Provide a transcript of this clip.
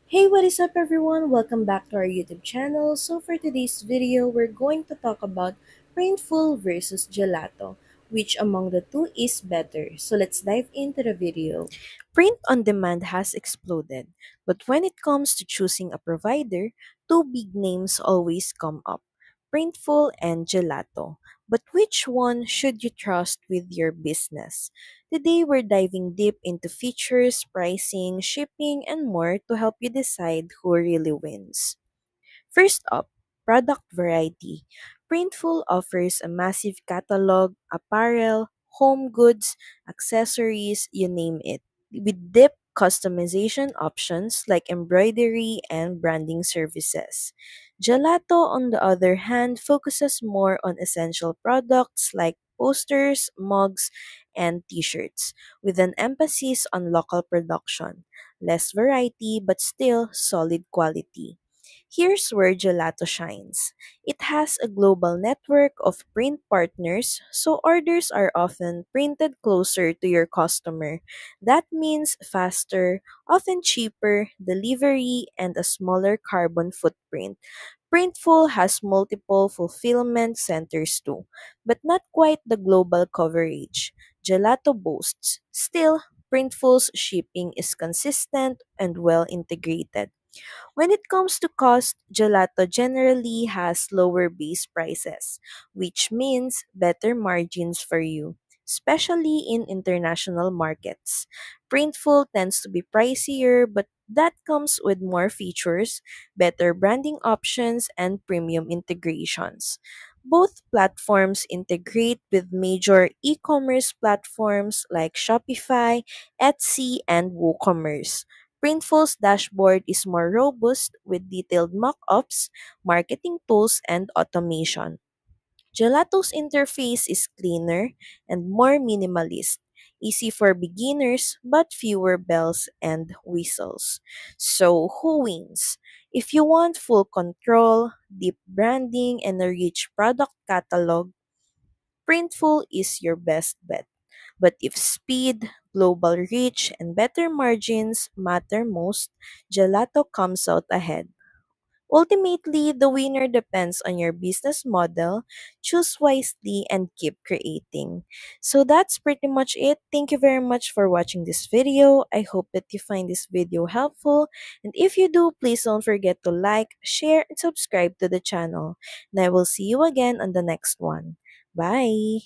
Hey, what is up everyone? Welcome back to our YouTube channel. So for today's video, we're going to talk about Printful versus Gelato. Which among the two is better? So let's dive into the video. Print on demand has exploded, but when it comes to choosing a provider, two big names always come up. Printful and Gelato. But which one should you trust with your business? Today, we're diving deep into features, pricing, shipping, and more to help you decide who really wins. First up, product variety. Printful offers a massive catalog, apparel, home goods, accessories, you name it, with deep customization options like embroidery and branding services. Gelato, on the other hand, focuses more on essential products like posters, mugs, and t-shirts, with an emphasis on local production. Less variety but still solid quality. Here's where Gelato shines. It has a global network of print partners, so orders are often printed closer to your customer. That means faster, often cheaper delivery and a smaller carbon footprint. Printful has multiple fulfillment centers too, but not quite the global coverage Gelato boasts. Still, Printful's shipping is consistent and well integrated. When it comes to cost, gelato generally has lower base prices, which means better margins for you, especially in international markets. Printful tends to be pricier, but that comes with more features, better branding options, and premium integrations. Both platforms integrate with major e-commerce platforms like Shopify, Etsy, and WooCommerce. Printful's dashboard is more robust with detailed mock-ups, marketing tools, and automation. Gelato's interface is cleaner and more minimalist, easy for beginners but fewer bells and whistles. So, who wins? If you want full control, deep branding, and a rich product catalog, Printful is your best bet. But if speed, global reach, and better margins matter most, Gelato comes out ahead. Ultimately, the winner depends on your business model. Choose wisely and keep creating. So that's pretty much it. Thank you very much for watching this video. I hope that you find this video helpful. And if you do, please don't forget to like, share, and subscribe to the channel. And I will see you again on the next one. Bye!